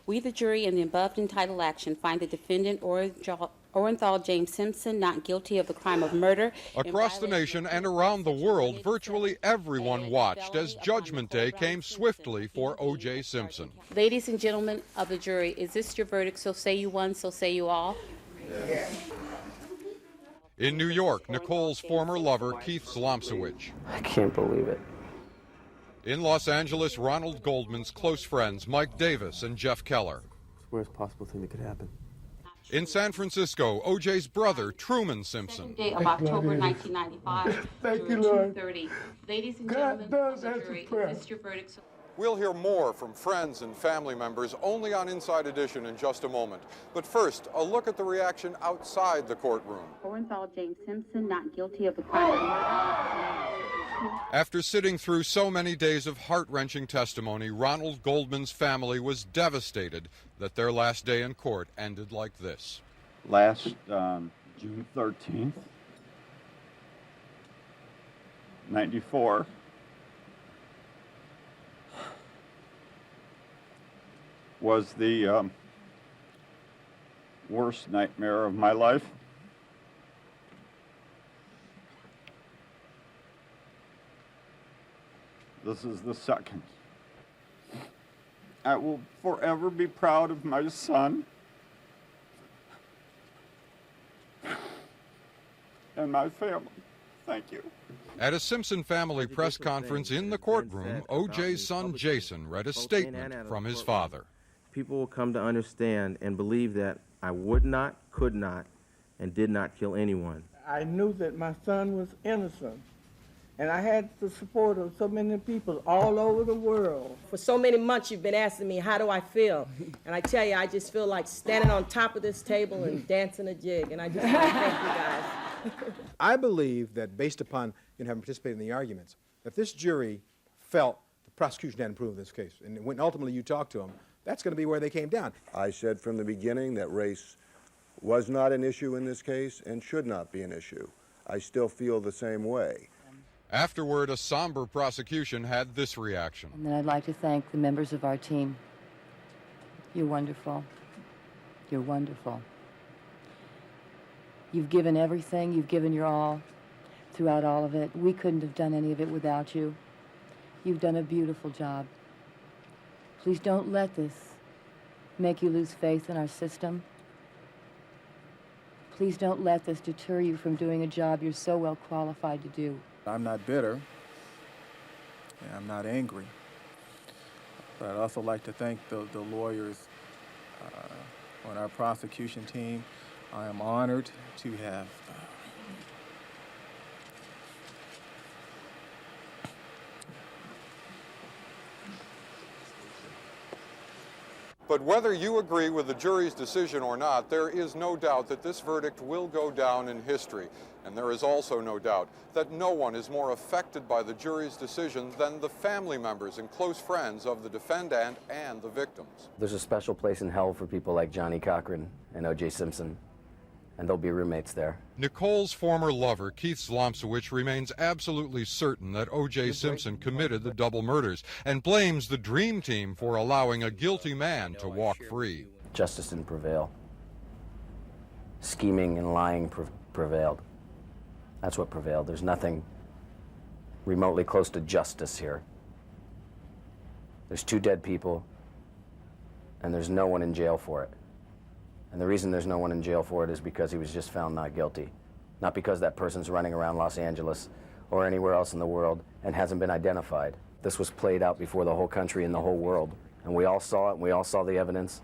We, the jury, in the above entitled action, find the defendant Orenthal James Simpson not guilty of the crime of murder. Across the nation and around the world, virtually everyone watched as Judgment Day came swiftly for O.J. Simpson. Ladies and gentlemen of the jury, is this your verdict? So say you one, so say you all. Yeah. In New York, Nicole's former lover, Keith Zlomsewicz. I can't believe it. In Los Angeles, Ronald Goldman's close friends, Mike Davis and Jeff Keller. Worst possible thing that could happen. In San Francisco, O.J.'s brother, Truman Simpson. Day of October 1995. Thank you, Lord. 2:30. Ladies and gentlemen of the jury, is this your verdict? We'll hear more from friends and family members only on Inside Edition in just a moment. But first, a look at the reaction outside the courtroom. Orenthal James Simpson not guilty of the crime of murder. After sitting through so many days of heart-wrenching testimony, Ronald Goldman's family was devastated that their last day in court ended like this. Last June 13th, 94, was the worst nightmare of my life. This is the second. I will forever be proud of my son and my family. Thank you. At a Simpson family press conference in the courtroom, O.J.'s son Jason read a statement from his father. People will come to understand and believe that I would not, could not, and did not kill anyone. I knew that my son was innocent. And I had the support of so many people all over the world. For so many months you've been asking me, how do I feel? And I tell you, I just feel like standing on top of this table and dancing a jig. And I just want to thank you guys. I believe that based upon having participated in the arguments, if this jury felt the prosecution hadn't proven this case, and when ultimately you talk to them, that's going to be where they came down. I said from the beginning that race was not an issue in this case and should not be an issue. I still feel the same way. Afterward, a somber prosecution had this reaction. And then I'd like to thank the members of our team. You're wonderful. You're wonderful. You've given everything. You've given your all throughout all of it. We couldn't have done any of it without you. You've done a beautiful job. Please don't let this make you lose faith in our system. Please don't let this deter you from doing a job you're so well qualified to do. I'm not bitter, and I'm not angry, but I'd also like to thank the lawyers on our prosecution team. I am honored to have But whether you agree with the jury's decision or not, there is no doubt that this verdict will go down in history. And there is also no doubt that no one is more affected by the jury's decision than the family members and close friends of the defendant and the victims. There's a special place in hell for people like Johnny Cochran and O.J. Simpson, and they'll be roommates there. Nicole's former lover, Keith Zlomsewicz, remains absolutely certain that O.J. Simpson committed the double murders and blames the Dream Team for allowing a guilty man to walk free. Justice didn't prevail. Scheming and lying prevailed. That's what prevailed. There's nothing remotely close to justice here. There's 2 dead people, and there's no one in jail for it. And the reason there's no one in jail for it is because he was just found not guilty. Not because that person's running around Los Angeles or anywhere else in the world and hasn't been identified. This was played out before the whole country and the whole world. And we all saw it, and we all saw the evidence,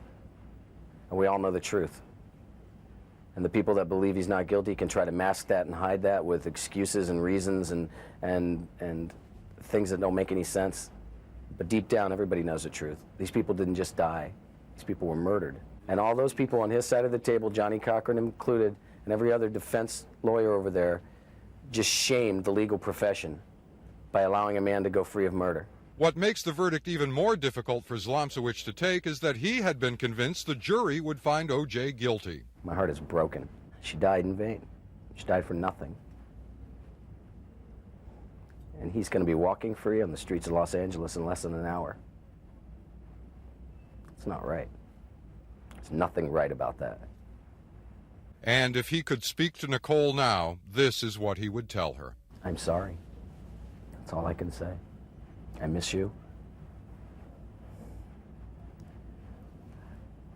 and we all know the truth. And the people that believe he's not guilty can try to mask that and hide that with excuses and reasons and things that don't make any sense. But deep down, everybody knows the truth. These people didn't just die. These people were murdered. And all those people on his side of the table, Johnny Cochran included, and every other defense lawyer over there, just shamed the legal profession by allowing a man to go free of murder. What makes the verdict even more difficult for Zlomsewicz to take is that he had been convinced the jury would find O.J. guilty. My heart is broken. She died in vain. She died for nothing. And he's going to be walking free on the streets of Los Angeles in less than an hour. It's not right. There's nothing right about that. And if he could speak to Nicole now, this is what he would tell her. I'm sorry. That's all I can say. I miss you.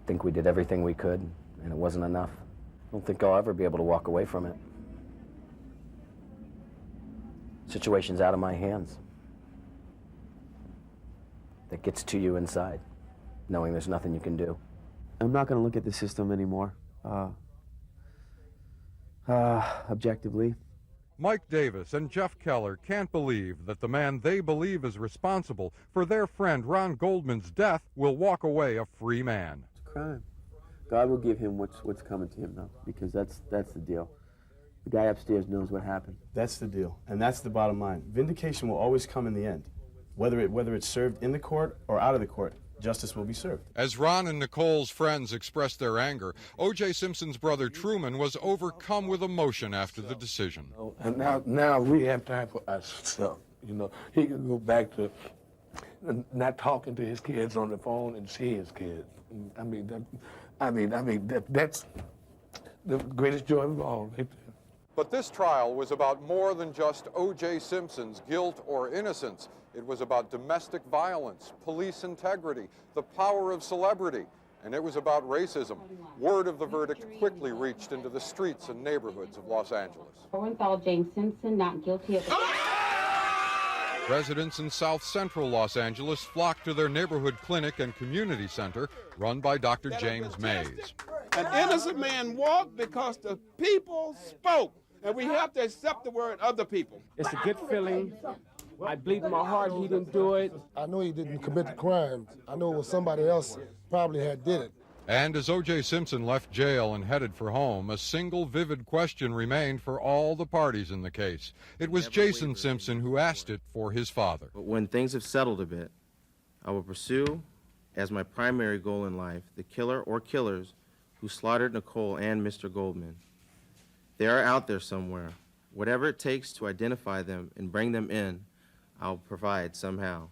I think we did everything we could, and it wasn't enough. I don't think I'll ever be able to walk away from it. Situation's out of my hands. That gets to you inside, knowing there's nothing you can do. I'm not going to look at the system anymore. Objectively. Mike Davis and Jeff Keller can't believe that the man they believe is responsible for their friend Ron Goldman's death will walk away a free man. It's a crime. God will give him what's coming to him, though, because that's the deal. The guy upstairs knows what happened. That's the deal, and that's the bottom line. Vindication will always come in the end. Whether it's served in the court or out of the court, justice will be served. As Ron and Nicole's friends expressed their anger, O.J. Simpson's brother Truman was overcome with emotion after the decision. And now we have time for ourselves. You know, he can go back to not talking to his kids on the phone and see his kids. That's the greatest joy of all, right there. But this trial was about more than just O.J. Simpson's guilt or innocence. It was about domestic violence, police integrity, the power of celebrity, and it was about racism. Word of the verdict quickly reached into the streets and neighborhoods of Los Angeles. Orenthal James Simpson not guilty of the... Residents in South Central Los Angeles flocked to their neighborhood clinic and community center run by Dr. James Mays. An innocent man walked because the people spoke, and we have to accept the word of the people. It's a good feeling. I bleed in my heart he didn't do it. I know he didn't commit the crime. I know it was somebody else probably had did it. And as O.J. Simpson left jail and headed for home, a single vivid question remained for all the parties in the case. It was Jason Simpson who asked it for his father. But when things have settled a bit, I will pursue, as my primary goal in life, the killer or killers who slaughtered Nicole and Mr. Goldman. They are out there somewhere. Whatever it takes to identify them and bring them in, I'll provide somehow.